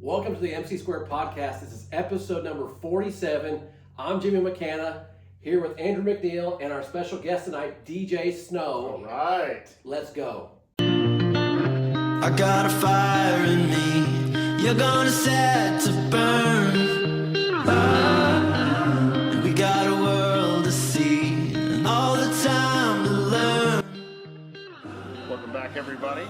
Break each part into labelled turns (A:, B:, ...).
A: Welcome to the MC Squared Podcast. This is episode number 47. I'm Jimmy McKenna, here with Andrew McNeil and our special guest tonight, DJ Snow.
B: All right.
A: Let's go.
C: I got a fire in me, you're gonna set to burn. We got a world to see, and all the time to learn.
B: Welcome back, everybody.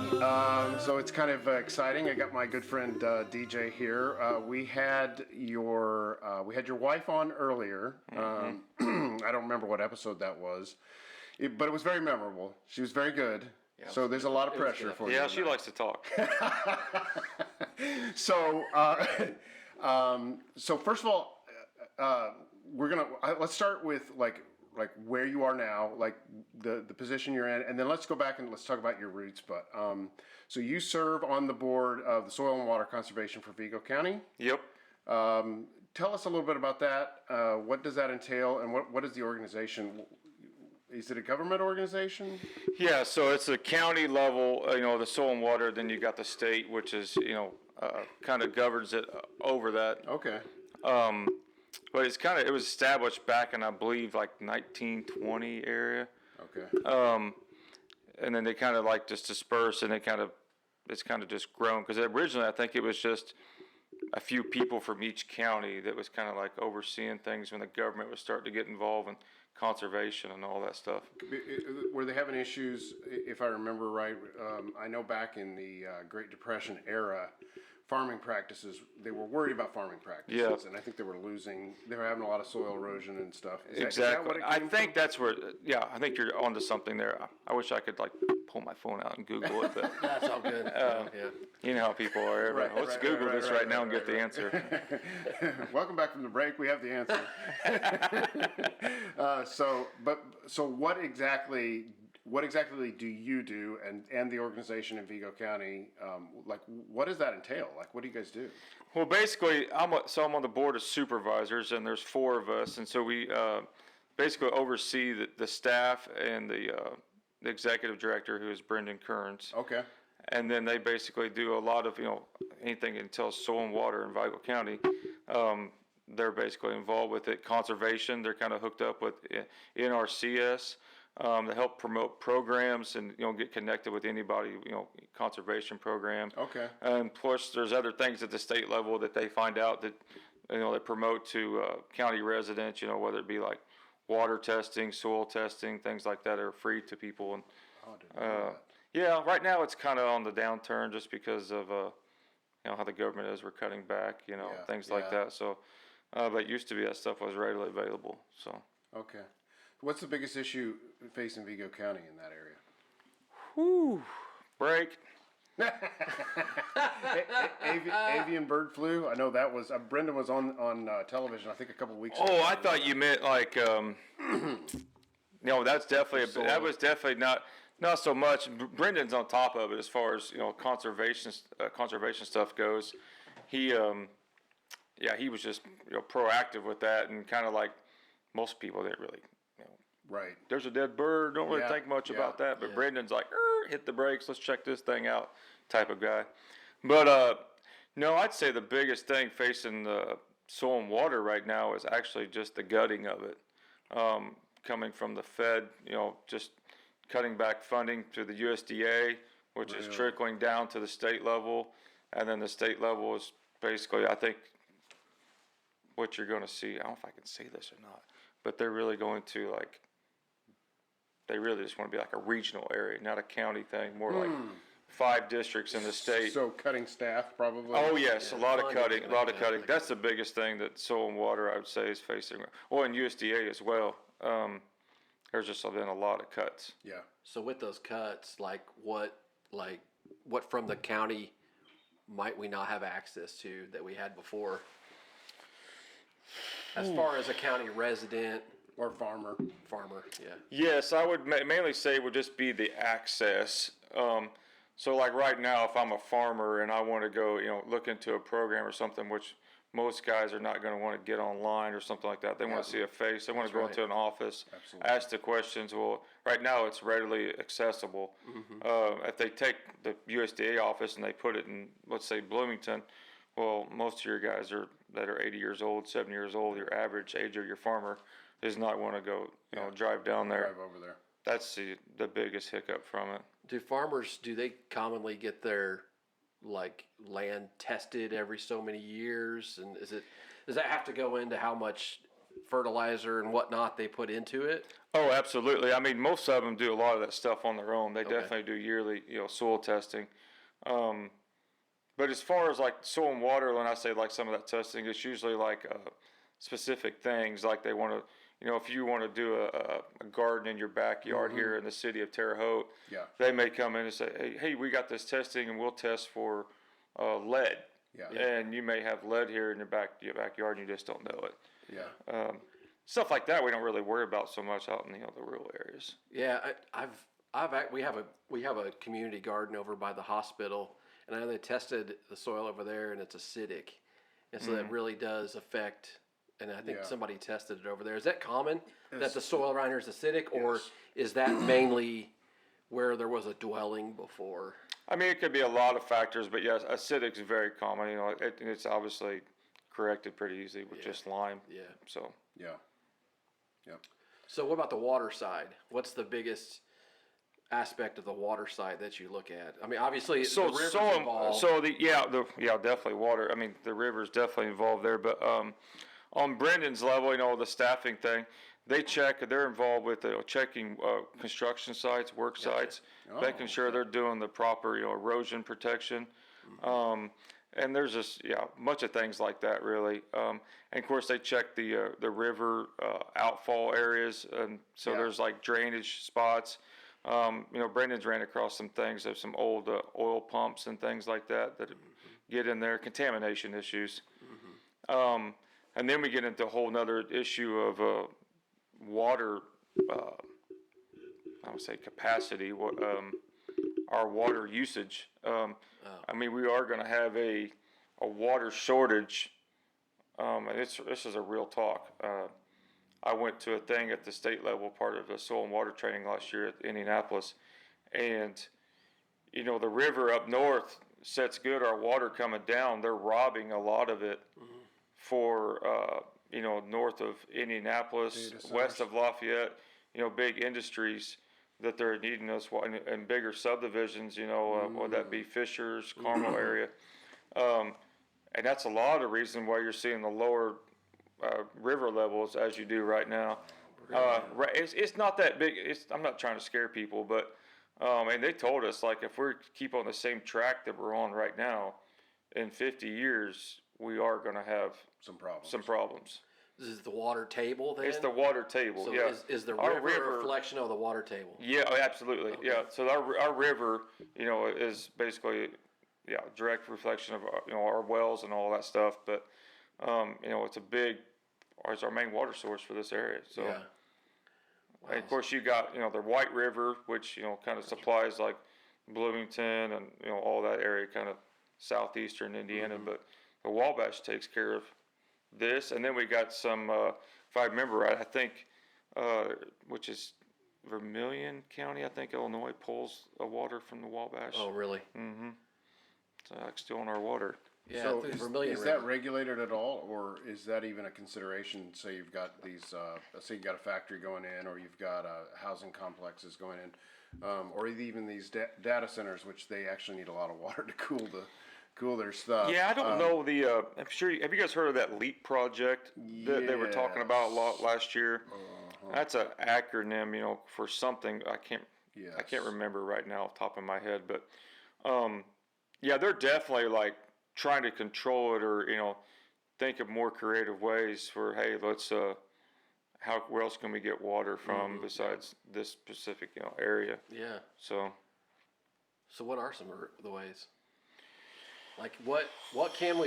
B: So it's kind of exciting. I got my good friend DJ here. We had your wife on earlier. I don't remember what episode that was, but it was very memorable. She was very good.
D: Yeah,
B: so there's a lot of pressure for you.
D: Yeah, she likes to talk.
B: So, so first of all, let's start with like where you are now, like the position you're in, and then let's go back and let's talk about your roots. But so you serve on the board of the Soil and Water Conservation for Vigo County.
D: Yep.
B: Tell us a little bit about that. What does that entail, and what is the organization? Is it a government organization?
D: Yeah, so it's a county level, the soil and water. Then you got the state, which is, kind of governs it over that.
B: Okay.
D: But it was established back in, I believe, like 1920 area.
B: Okay.
D: And then they kind of like just dispersed, and it's kind of just grown. Because originally, I think it was just a few people from each county that was kind of like overseeing things when the government was starting to get involved in conservation and all that stuff.
B: Were they having issues, if I remember right? I know back in the Great Depression era, farming practices, they were worried about farming practices,
D: Yeah.
B: and I think they were having a lot of soil erosion and stuff. Is
D: Exactly.
B: that what it
D: I
B: came
D: think
B: from?
D: that's where, I think you're onto something there. I wish I could like pull my phone out and Google it, but
A: That's all good. Yeah.
D: you know how people are. Let's Google this right now and get the answer.
B: Welcome back from the break. We have the answer. So what exactly do you do and the organization in Vigo County? What does that entail? Like, what do you guys do?
D: Well, basically, I'm on the board of supervisors, and there's 4 of us, and so we basically oversee the staff and the executive director, who is Brendan Kearns.
B: Okay.
D: And then they basically do a lot of, anything until soil and water in Vigo County. They're basically involved with it. Conservation, they're kind of hooked up with NRCS. To help promote programs and get connected with anybody, conservation program.
B: Okay.
D: And plus, there's other things at the state level that they find out that they promote to county residents. Whether it be like water testing, soil testing, things like that are free to people. And yeah, right now it's kind of on the downturn just because of how the government is. We're cutting back, things like that. So, but used to be that stuff was readily available. So.
B: Okay. What's the biggest issue facing Vigo County in that area?
D: Whew. Break.
B: Avian bird flu. I know that was Brendan was on television. I think a couple weeks ago.
D: Oh, I thought you meant like no. That's definitely that was definitely not so much. Brendan's on top of it as far as conservation stuff goes. He he was just proactive with that, and kind of like most people didn't really.
B: Right.
D: There's a dead bird. Don't really think much about that. But Brendan's like, hit the brakes. Let's check this thing out, type of guy. But no, I'd say the biggest thing facing the soil and water right now is actually just the gutting of it, coming from the Fed. Just cutting back funding to the USDA, which is trickling down to the state level, and then the state level is basically, I think, what you're going to see. I don't know if I can say this or not, but they're really going to like. They really just want to be like a regional area, not a county thing. More like 5 districts in the state.
B: So cutting staff probably.
D: Oh yes, a lot of cutting. That's the biggest thing that soil and water, I would say, is facing. Well, and USDA as well. There's just been a lot of cuts.
B: Yeah.
A: So with those cuts, what from the county might we not have access to that we had before? As far as a county resident
B: or farmer,
A: yeah.
D: Yes, I would mainly say it would just be the access. So like right now, if I'm a farmer and I want to go, look into a program or something, which most guys are not going to want to get online or something like that. They want to see a face. They want to go into an office, ask the questions. Well, right now it's readily accessible. If they take the USDA office and they put it in, let's say, Bloomington, Well, most of your guys that are 80 years old, 70 years old, your average age of your farmer does not want to go, drive down there.
B: Drive over there.
D: That's the biggest hiccup from it.
A: Do farmers, do they commonly get their like land tested every so many years? And does that have to go into how much fertilizer and whatnot they put into it?
D: Oh, absolutely. I mean, most of them do a lot of that stuff on their own. They definitely do yearly, soil testing. But as far as like soil and water, when I say like some of that testing, it's usually like specific things. Like they want to, if you want to do a garden in your backyard here in the city of Terre Haute, they may come in and say, hey, we got this testing and we'll test for lead.
B: Yeah.
D: And you may have lead here in your backyard and you just don't know it.
B: Yeah.
D: Stuff like that we don't really worry about so much out in the rural areas.
A: Yeah, we have a community garden over by the hospital, and I know they tested the soil over there, and it's acidic, and so that really does affect. And I think somebody tested it over there. Is that common that the soil around here is acidic, or is that mainly where there was a dwelling before?
D: I mean, it could be a lot of factors, but yes, acidic is very common. It's obviously corrected pretty easily with just lime.
A: Yeah.
D: So.
B: Yeah. Yep.
A: So what about the water side? What's the biggest aspect of the water side that you look at? I mean, obviously the river's involved.
D: Definitely water. I mean, the river's definitely involved there. But on Brendan's level, the staffing thing, they're involved with checking construction sites, work sites, making sure they're doing the proper erosion protection. And there's just a bunch of things like that, really. And of course, they check the river outfall areas, and so there's like drainage spots. Brendan's ran across some things. There's some old oil pumps and things like that get in there, contamination issues. And then we get into a whole nother issue of water. I would say capacity. Our water usage. I mean, we are going to have a water shortage, and this is a real talk. I went to a thing at the state level, part of the soil and water training last year at Indianapolis, and the river up north sets good. Our water coming down, they're robbing a lot of it for north of Indianapolis, west of Lafayette. Big industries that they're needing us in bigger subdivisions, would that be Fishers, Carmel area. And that's a lot of the reason why you're seeing the lower river levels as you do right now. It's not that big. I'm not trying to scare people, but and they told us, like, if we keep on the same track that we're on right now, in 50 years, we are going to have some problems.
A: This is the water table then?
D: It's the water table,
A: so
D: yeah.
A: Is the river a reflection of the water table?
D: Yeah, absolutely. Okay. Yeah, so our river, is basically, direct reflection of our wells and all that stuff. But it's our main water source for this area. So,
A: wow.
D: And of course you got the White River, which kind of supplies like Bloomington and all that area, kind of southeastern Indiana. But the Wabash takes care of this, and then we got some, if I remember right, I think, which is Vermilion County, I think Illinois pulls water from the Wabash.
A: Oh, really?
D: Mm-hmm. So it's still in our water.
A: Yeah,
B: So
A: Vermilion
B: is
A: River.
B: that regulated at all, or is that even a consideration? Say you've got these, let's say you got a factory going in, or you've got housing complexes going in, or even these data centers, which they actually need a lot of water to cool their stuff.
D: Yeah, I don't know I'm sure. Have you guys heard of that LEAP project that they were talking about a lot last year? That's an acronym, for something I can't remember right now off the top of my head, but they're definitely like trying to control it, or think of more creative ways for, hey, let's where else can we get water from besides this specific area?
A: Yeah.
D: So
A: what are some of the ways? Like what can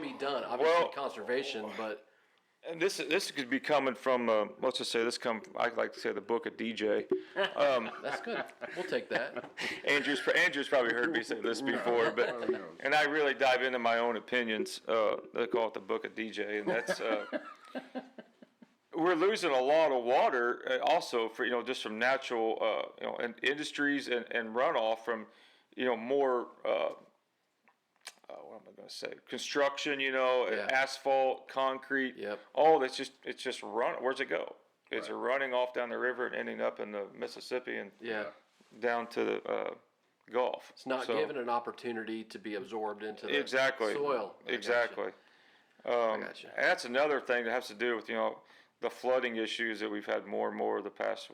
A: be done? Obviously conservation, but.
D: And this could be coming from let's just say I like to say the book of DJ.
A: That's good. We'll take that.
D: Andrew's probably heard me say this before, but and I really dive into my own opinions. They call it the book of DJ, and that's we're losing a lot of water also for just from natural and industries and runoff from more what am I going to say? Construction, you know,
A: Yeah.
D: asphalt, concrete.
A: Yep.
D: All that's it's just run. Where's it go? It's running off down the river and ending up in the Mississippi and
A: Yeah.
D: down to the Gulf.
A: It's not
D: So-
A: given an opportunity to be absorbed into the
D: Exactly.
A: soil. I gotcha.
D: Exactly.
A: gotcha.
D: And that's another thing that has to do with, you know, the flooding issues that we've had more and more the past,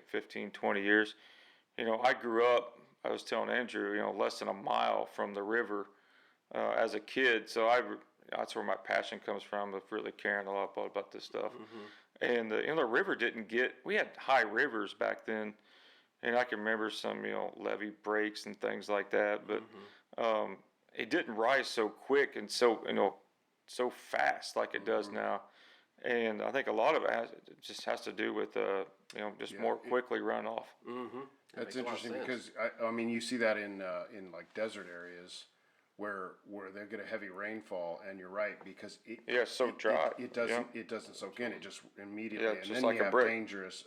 D: 15, 20 years. You know, I grew up, I was telling Andrew, you know, less than a mile from the river as a kid. So that's where my passion comes from, of really caring a lot about this stuff. And, you know, the river we had high rivers back then. And I can remember some, you know, levee breaks and things like that. But it didn't rise so quick and so, you know, so fast like it does now. And I think a lot of it just has to do with, you know, just more quickly runoff.
B: That's
A: makes a lot of
B: interesting
A: sense.
B: because I mean you see that in like desert areas where they get a heavy rainfall, and you're right, because
D: it's so dry.
B: It doesn't soak in. It just immediately,
D: Yeah,
B: and
D: just
B: then
D: like
B: you
D: a
B: have
D: brick.
B: dangerous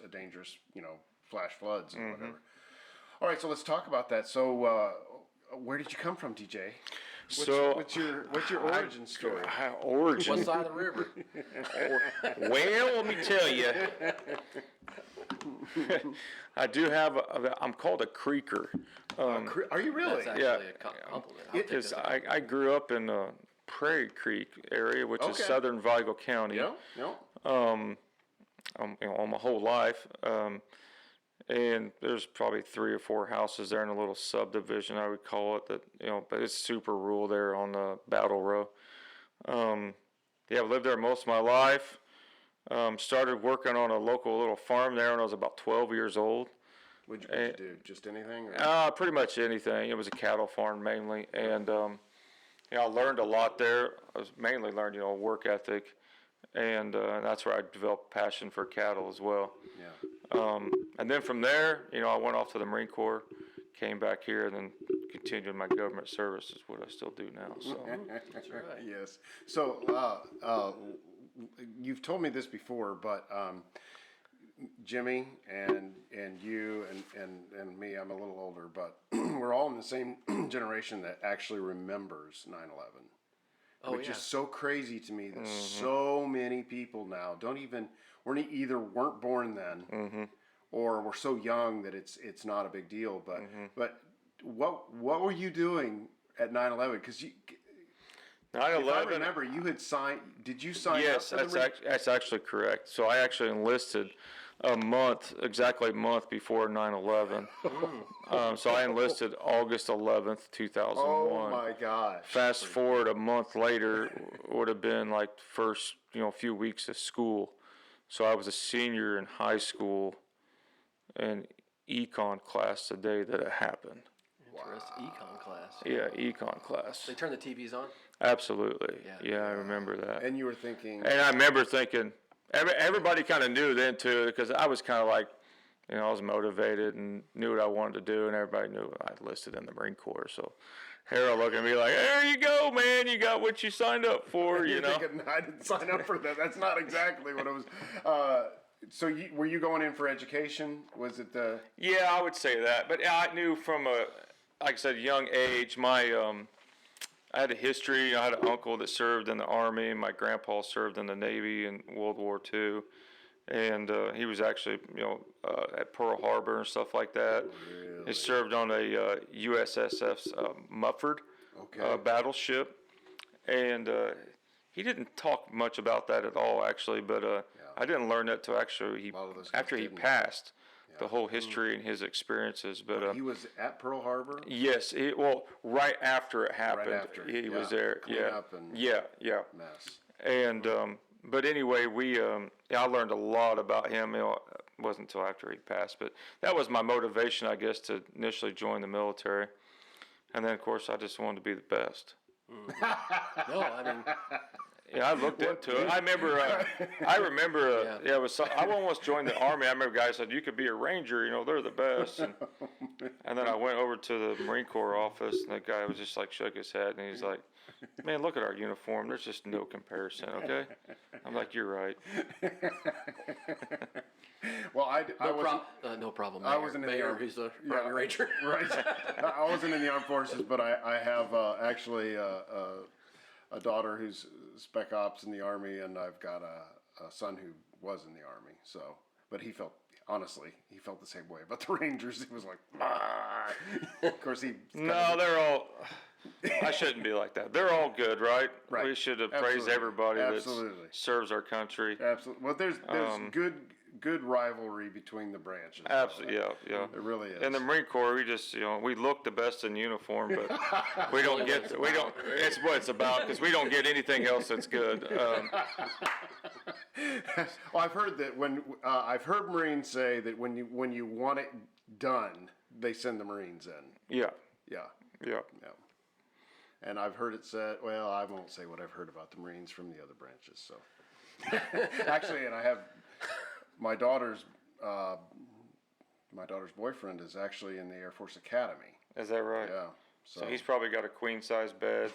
B: you know, flash floods and whatever. All right, so let's talk about that. So where did you come from, DJ? What's your origin story?
D: Origin.
A: What side of the river?
D: Well, let me tell you, I do have. I'm called a creeker.
B: Are you really?
A: That's actually
D: Yeah.
A: a compliment. I'll take
D: Because
A: that.
D: I grew up in Prairie Creek area, which is
B: Okay.
D: southern Vigo County.
B: No.
D: You know, all my whole life. And there's probably 3 or 4 houses there in a little subdivision, I would call it, that, you know, but it's super rural there on the Battle Row. Yeah, I lived there most of my life. Started working on a local little farm there when I was about 12 years old.
B: What'd you do? Just anything? Or?
D: Pretty much anything. It was a cattle farm mainly. And, you know, I learned a lot there. I was mainly learned, you know, work ethic. And that's where I developed passion for cattle as well.
B: Yeah.
D: And then from there, you know, I went off to the Marine Corps, came back here, and then continued my government service, is what I still do now. So
A: That's right.
B: Yes. So you've told me this before, but Jimmy and you and me, I'm a little older, but we're all in the same generation that actually remembers 9/11.
A: Oh,
B: Which
A: yeah.
B: is so crazy to me that so many people now weren't born then, or were so young that it's not a big deal. But what were you doing at 9/11? Because if I
D: 9/11.
B: remember, you had signed. Did you sign
D: Yes,
B: up for the
D: that's actually correct. So I actually enlisted exactly a month before 9/11. So I enlisted August 11th, 2001.
B: Oh my gosh!
D: Fast forward a month later, would have been like the first, you know, few weeks of school. So I was a senior in high school in econ class the day that it happened.
A: Interesting. Econ class.
D: Yeah, econ class.
A: They turn the TVs on?
D: Absolutely.
A: Yeah.
D: Yeah, I remember that.
B: And you were thinking,
D: And I remember thinking, everybody kind of knew then too, because I was kind of like, you know, I was motivated and knew what I wanted to do, and everybody knew I enlisted in the Marine Corps. So Harold looked at me like, there you go, man, you got what you signed up for, you
B: you're
D: know.
B: thinking, I didn't sign up for that. That's not exactly what it was. So were you going in for education? Was it the?
D: Yeah, I would say that. But I knew from like I said, young age, I had a history. I had an uncle that served in the Army. My grandpa served in the Navy in World War II. And he was actually, you know, at Pearl Harbor and stuff like that.
B: Really?
D: He served on a USSF's Mufford battleship. And he didn't talk much about that at all, actually. But I didn't learn that till actually after he passed. The whole history and his experiences, but
B: He was at Pearl Harbor.
D: yes, right after it happened,
B: after,
D: he was there.
B: Clean up and
D: yeah.
B: mess.
D: And but anyway, I learned a lot about him. You know, it wasn't until after he passed, but that was my motivation, I guess, to initially join the military. And then, of course, I just wanted to be the best.
A: No, I mean,
D: Yeah, I looked into it. I remember. It was. I almost joined the Army. I remember guys said you could be a Ranger. You know, they're the best. And then I went over to the Marine Corps office, and the guy was just like shook his head, and he's like, "Man, look at our uniform. There's just no comparison." Okay. I'm like, you're right.
B: Well, I wasn't.
A: No problem.
B: I wasn't in the
A: Mayor,
B: Army.
A: who's the
B: Yeah.
A: Army Ranger.
B: Right. I wasn't in the armed forces, but I have actually a daughter who's spec ops in the Army, and I've got a son who was in the Army. So, but he felt the same way about the Rangers. He was like, ah. Of course,
D: No, they're all. I shouldn't be like that. They're all good, right?
B: Right.
D: We should praise
B: Absolutely.
D: everybody that
B: Absolutely.
D: serves our country.
B: Absolutely. Well, there's good rivalry between the branches.
D: Absolutely, yeah.
B: It really is.
D: In the Marine Corps, we just, we look the best in uniform, but it's what it's about, because we don't get anything else that's good.
B: Well, I've heard that I've heard Marines say that when you want it done, they send the Marines in.
D: Yeah,
B: Yeah.
D: yeah.
B: Yeah. And I've heard it said, well, I won't say what I've heard about the Marines from the other branches. So, actually, and I have my daughter's boyfriend is actually in the Air Force Academy.
D: Is that right?
B: Yeah.
D: So he's probably got a queen size bed.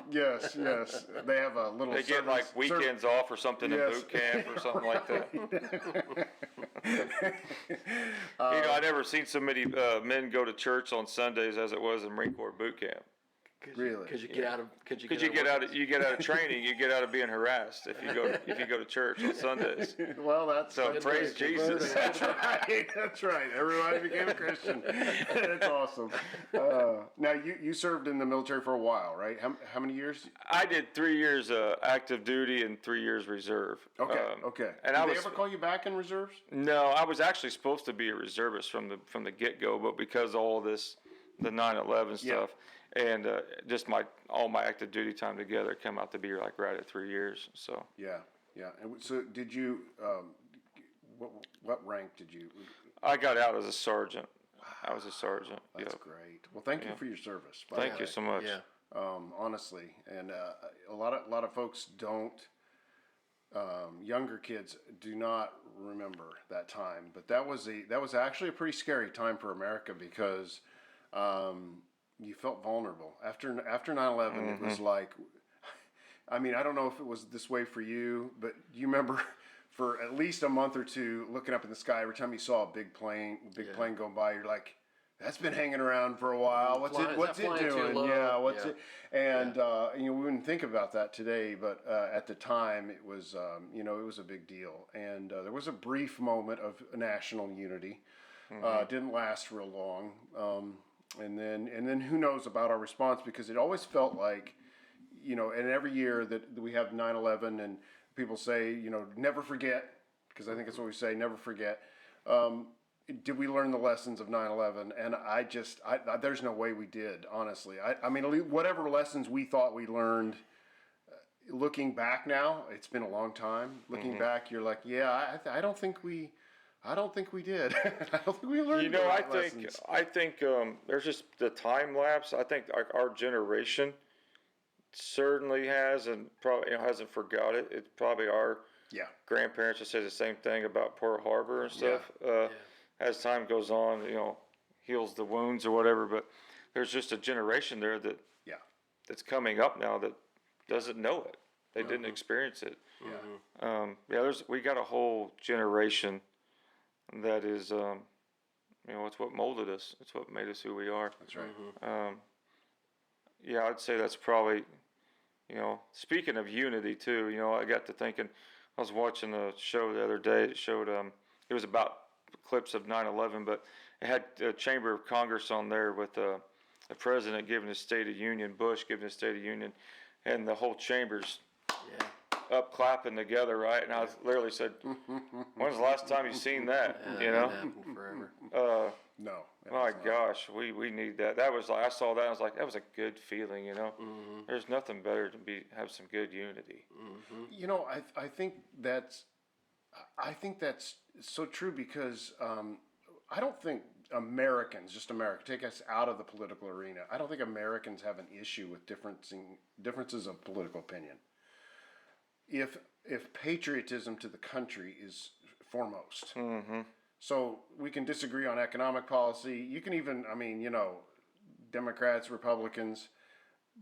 B: Yes. They have a little.
D: They get like weekends off or something in boot camp or something like that. I never seen so many men go to church on Sundays as it was in Marine Corps boot camp.
B: Really?
A: Because you get out of
D: You get out of training, you get out of being harassed if you go to church on Sundays.
B: Well, that's
D: praise Jesus.
B: That's right. That's right. Everybody became a Christian. That's awesome. Now you served in the military for a while, right? How many years?
D: I did 3 years active duty and 3 years reserve.
B: Okay.
D: And
B: Did they ever call you back in reserves?
D: No, I was actually supposed to be a reservist from the get go, but because of all this, the 9/11 stuff. And just all my active duty time together came out to be like right at 3 years. So
B: Yeah. And so, did you? What rank did you?
D: I got out as a sergeant. I was a sergeant.
B: That's great. Well, thank you for your service. by
D: Thank
B: the
D: you
B: way.
D: so much.
A: Yeah.
B: Honestly, and a lot of folks don't. Younger kids do not remember that time, but that was actually a pretty scary time for America because. You felt vulnerable after 9/11. It was like, I mean, I don't know if it was this way for you, but you remember for at least a month or two looking up in the sky every time you saw a big plane go by. You're like, that's been hanging around for a while. What's it doing? Yeah, it? And we wouldn't think about that today, but at the time it was it was a big deal. And there was a brief moment of national unity. Didn't last real long. And then who knows about our response, because it always felt like, and every year that we have 9/11 and people say, never forget, because I think that's what we say, never forget. Did we learn the lessons of 9/11? And I there's no way we did, honestly. I mean, whatever lessons we thought we learned, looking back now, it's been a long time. Looking back, you're like, yeah, I don't think we did. I don't think we learned. Lessons.
D: I think there's just the time lapse. I think our generation certainly has, and probably hasn't forgot it. It's probably our grandparents will say the same thing about Pearl Harbor and stuff. As time goes on, heals the wounds or whatever. But there's just a generation there that's coming up now that doesn't know it. They didn't experience it. We got a whole generation. That is, it's what molded us. It's what made us who we are.
B: That's right.
D: I'd say that's probably, speaking of unity too, I got to thinking, I was watching a show the other day. It showed, it was about clips of 9/11, but it had the Chamber of Congress on there with the president giving his State of Union, Bush giving his State of Union, and the whole chamber's up clapping together, right? And I literally said, when's the last time you've seen that?
A: That happened forever.
B: No.
D: My gosh, we need that. That was like, I saw that and I was like, that was a good feeling, There's nothing better to have some good unity.
B: I think that's so true, because I don't think take us out of the political arena. I don't think Americans have an issue with differences of political opinion. If patriotism to the country is foremost. So we can disagree on economic policy. You can even, Democrats, Republicans,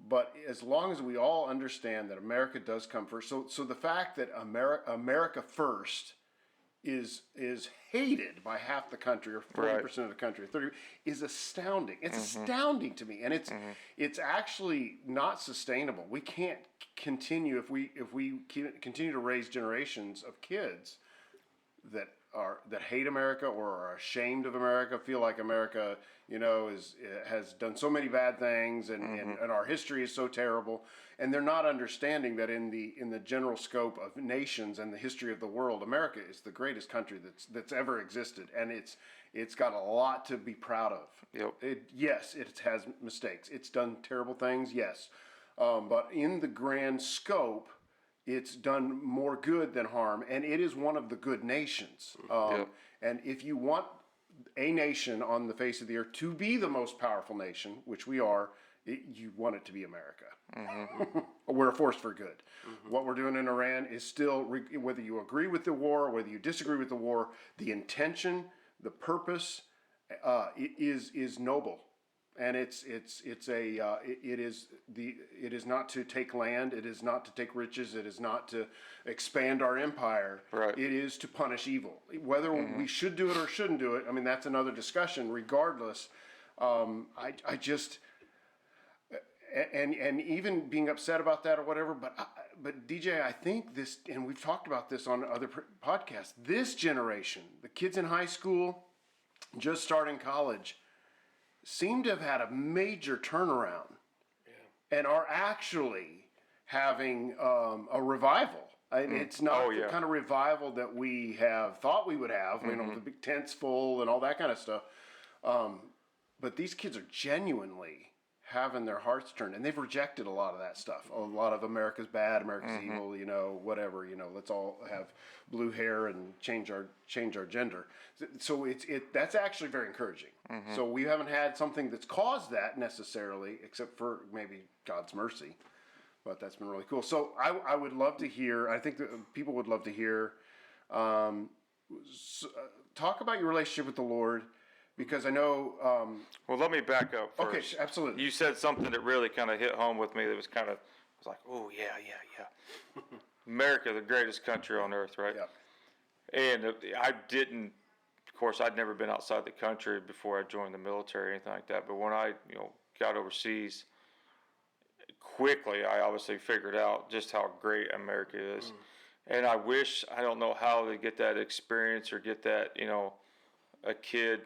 B: But as long as we all understand that America does come first, so the fact that America first is hated by half the country or 40% of the country, 30 is astounding. It's astounding to me, and it's actually not sustainable. We can't continue if we continue to raise generations of kids that hate America or are ashamed of America, feel like America, has done so many bad things, and our history is so terrible, and they're not understanding that in the general scope of nations and the history of the world, America is the greatest country that's ever existed, and it's got a lot to be proud of.
D: Yep.
B: Yes, it has mistakes. It's done terrible things. Yes, but in the grand scope, it's done more good than harm, and it is one of the good nations. And if you want a nation on the face of the earth to be the most powerful nation, which we are, you want it to be America. We're a force for good. What we're doing in Iran is still, whether you agree with the war, whether you disagree with the war, the intention, the purpose is noble. And it is not to take land. It is not to take riches. It is not to expand our empire.
D: Right.
B: It is to punish evil. Whether we should do it or shouldn't do it, I mean, that's another discussion. Regardless, I just and even being upset about that or whatever. But DJ, I think this, and we've talked about this on other podcasts. This generation, the kids in high school, just starting college, seem to have had a major turnaround and are actually having a revival. It's not the kind of revival that we have thought we would have, the big tents full and all that kind of stuff. But these kids are genuinely having their hearts turned, and they've rejected a lot of that stuff. A lot of America's bad, America's evil, whatever, let's all have blue hair and change our gender. So that's actually very encouraging. So we haven't had something that's caused that necessarily, except for maybe God's mercy. But that's been really cool. So I would love to hear, I think that people would love to hear, talk about your relationship with the Lord, because I know...
D: well, let me back up first.
B: Okay, absolutely.
D: You said something that really kind of hit home with me that was kind of, I was like, oh, yeah. America, the greatest country on earth, right?
B: Yeah.
D: And of course, I'd never been outside the country before I joined the military or anything like that. But when I, got overseas, quickly, I obviously figured out just how great America is. And I don't know how to get that experience or get that, a kid,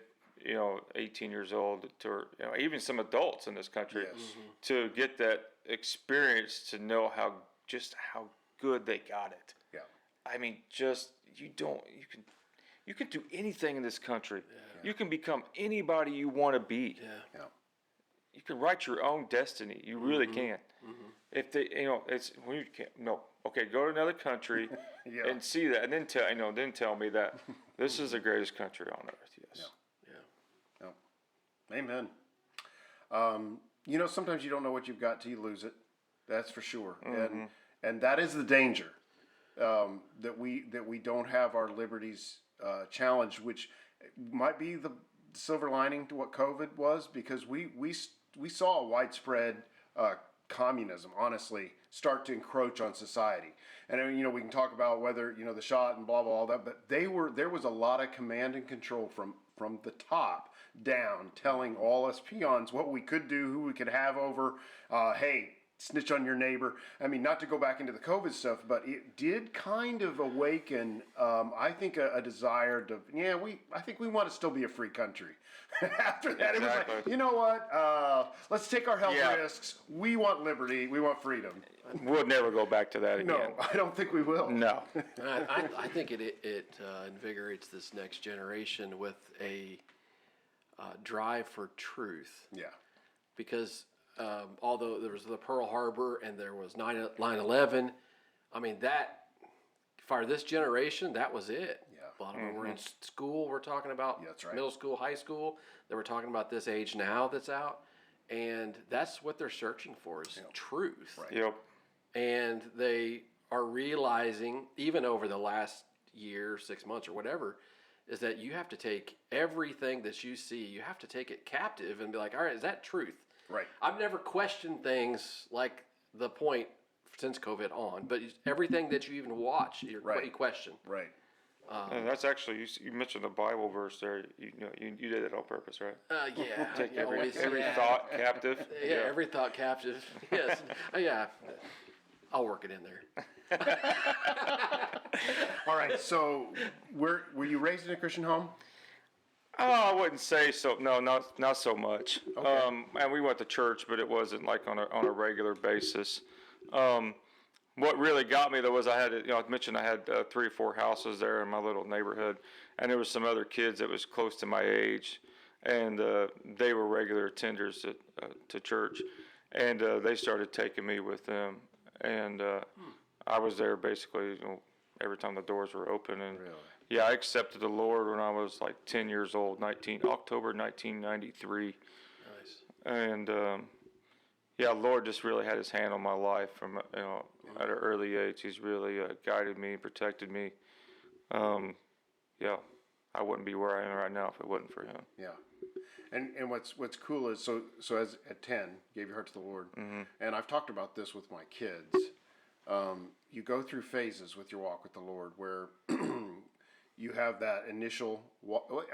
D: 18 years old, to even some adults in this country, to get that experience to know how good they got it.
B: Yeah.
D: I mean, you can do anything in this country. Yeah. You can become anybody you want to be.
B: Yeah.
D: You can write your own destiny. You really can. If they, it's when you can't. No, okay, go to another country and see that, and then tell me that this is the greatest country on earth. Yes.
B: Amen. Sometimes you don't know what you've got till you lose it. That's for sure. And that is the danger, that we don't have our liberties challenged, which might be the silver lining to what COVID was, because we saw a widespread communism, honestly, start to encroach on society. And we can talk about whether the shot and blah blah all that, but there was a lot of command and control from the top down, telling all us peons what we could do, who we could have over. Hey, snitch on your neighbor. I mean, not to go back into the COVID stuff, but it did kind of awaken, I think, a desire to, I think we want to still be a free country. After that, It was like, you know what, let's take our health risks. We want liberty. We want freedom.
D: We'll never go back to that again.
B: No, I don't think we will.
D: No.
A: I think it invigorates this next generation with a drive for truth.
B: Yeah.
A: Because although there was the Pearl Harbor and there was 9/11, I mean, that, for this generation, that was it.
B: Yeah.
A: A lot of them were in school. We're talking about
B: that's right.
A: Middle school, high school. They were talking about this age now that's out. And that's what they're searching for is truth.
B: Right.
D: Yep.
A: And they are realizing, even over the last year, 6 months or whatever, is that you have to take everything that you see, you have to take it captive and be like, all right, is that truth?
B: Right.
A: I've never questioned things like the point since COVID on, but everything that you even watch, you question.
B: Right.
D: And that's actually you mentioned the Bible verse there. You did it on purpose, right?
A: Yeah.
D: Take
A: you
D: every
A: always-
D: thought captive.
A: Yeah, every thought captive. Yes. Yeah. I'll work it in there.
B: All right. So, were you raised in a Christian home?
D: Oh, I wouldn't say so. No, not so much.
B: Okay.
D: And we went to church, but it wasn't like on a regular basis. What really got me though was I mentioned I had 3 or 4 houses there in my little neighborhood, and there was some other kids that was close to my age, and they were regular attenders to church, and they started taking me with them, and I was there basically every time the doors were open, and
B: Really?
D: yeah, I accepted the Lord when I was like 10 years old, October 1993,
A: Nice.
D: and yeah, Lord just really had His hand on my life from at an early age. He's really guided me, protected me. Yeah, I wouldn't be where I am right now if it wasn't for Him.
B: Yeah. And what's cool is so as at 10 gave your heart to the Lord, and I've talked about this with my kids. You go through phases with your walk with the Lord where you have that initial.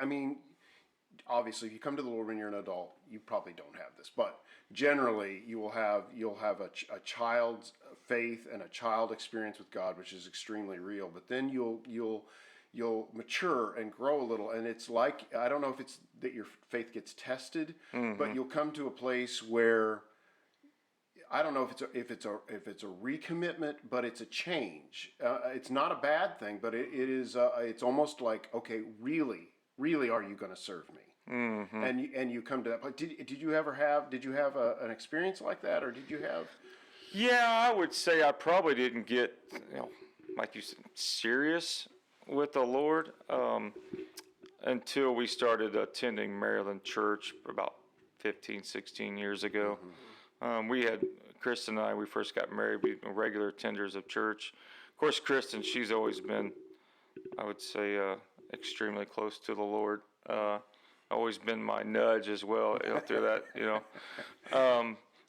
B: I mean, obviously, if you come to the Lord when you're an adult, you probably don't have this, but generally, you'll have a child's faith and a child experience with God, which is extremely real. But then you'll mature and grow a little, and it's like, I don't know if it's that your faith gets tested, but you'll come to a place where I don't know if it's a recommitment, but it's a change. It's not a bad thing, but it is. It's almost like, okay, really, are you going to serve me? Mm-hmm. And you come to that point. Did you have an experience like that, or did you have?
D: Yeah, I would say I probably didn't get, like you said, serious with the Lord until we started attending Maryland Church about 15, 16 years ago. Mm-hmm. Kristen and I, we first got married, we were regular attenders of church. Of course, Kristen, she's always been, I would say, extremely close to the Lord. Always been my nudge as well through that,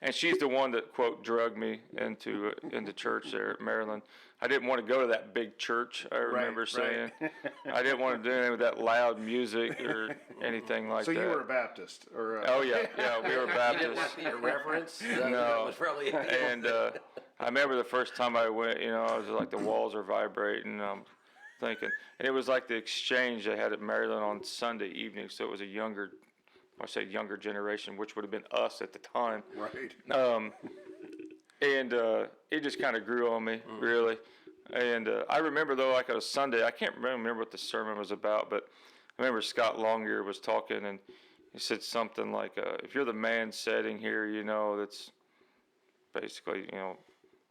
D: and she's the one that, quote, drugged me into church there at Maryland. I didn't want to go to that big church, I remember saying. I didn't want to do anything with that loud music or anything like that.
B: So you were a Baptist? Or
D: Oh, yeah, we were
A: You didn't
D: Baptists.
A: want the irreverence? That
D: No.
A: was probably
D: And I remember the first time I went, I was like, the walls are vibrating, and I'm thinking. And it was like the exchange they had at Maryland on Sunday evening, so it was a younger generation, which would have been us at the time.
B: Right.
D: And it just kind of grew on me, really. And I remember, though, like on a Sunday, I can't remember what the sermon was about, but I remember Scott Longear was talking, and he said something like, if you're the man sitting here, that's basically,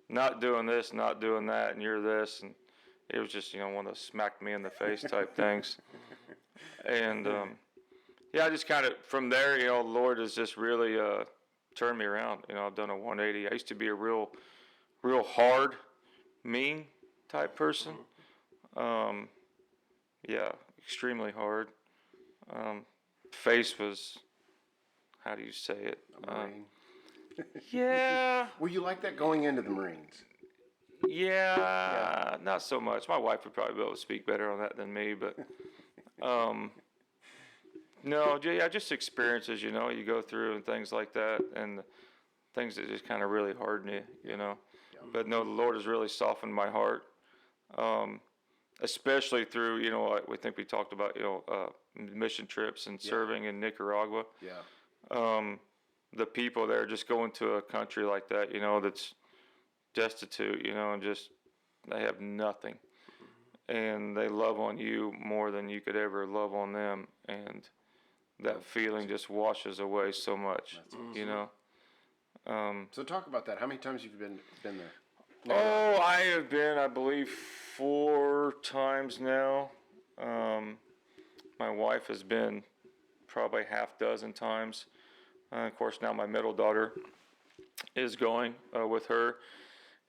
D: not doing this, not doing that, and you're this, and it was just, one of those smack me in the face type things. And, yeah, I just kind of, from there, the Lord has just really turned me around. I've done a 180. I used to be a real hard, mean type person. Yeah, extremely hard. Face was, how do you say it?
B: A Marine.
D: Yeah.
B: Were you like that going into the Marines?
D: Yeah, not so much. My wife would probably be able to speak better on that than me, but no, yeah, just experiences, you go through and things like that, and things that just kind of really harden you, But no, the Lord has really softened my heart, especially through, we think we talked about, mission trips and serving in Nicaragua.
B: Yeah.
D: The people there, just going to a country like that, that's destitute, and just they have nothing, and they love on you more than you could ever love on them, and that feeling just washes away so much. That's awesome.
B: So talk about that. How many times have you been there?
D: Oh, I have been, I believe, 4 times now. My wife has been probably half dozen times. Of course, now my middle daughter is going with her.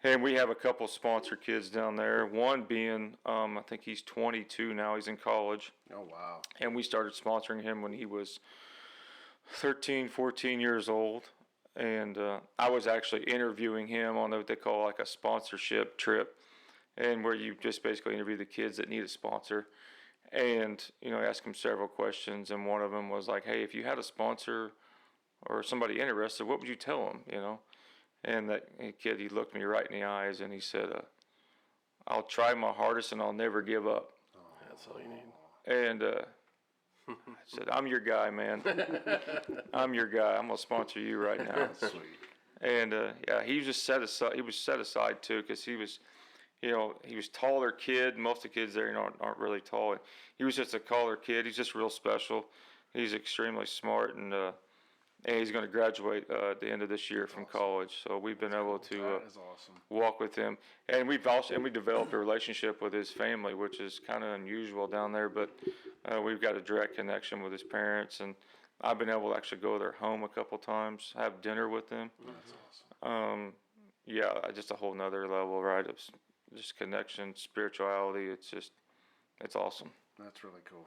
D: And we have a couple sponsor kids down there. One being, I think he's 22 now. He's in college.
B: Oh, wow.
D: And we started sponsoring him when he was 13, 14 years old. and I was actually interviewing him on what they call like a sponsorship trip, and where you just basically interview the kids that need a sponsor, and ask them several questions, and one of them was like, hey, if you had a sponsor or somebody interested, what would you tell them? And that kid, he looked me right in the eyes and he said, I'll try my hardest and I'll never give up.
A: That's all you need.
D: And I said, I'm your guy, man. I'm your guy. I'm gonna sponsor you right now.
B: Sweet.
D: And yeah, he was just set aside. He was set aside too, because he was taller kid. Most of the kids there, aren't really tall. He was just a taller kid. He's just real special. He's extremely smart, and he's going to graduate at the end of this year from college. So we've been able to
B: That is awesome.
D: walk with him, and we developed a relationship with his family, which is kind of unusual down there. But we've got a direct connection with his parents, and I've been able to actually go to their home a couple times, have dinner with them.
B: That's awesome.
D: Yeah, just a whole nother level, right? Of just connection, spirituality. It's awesome.
B: That's really cool.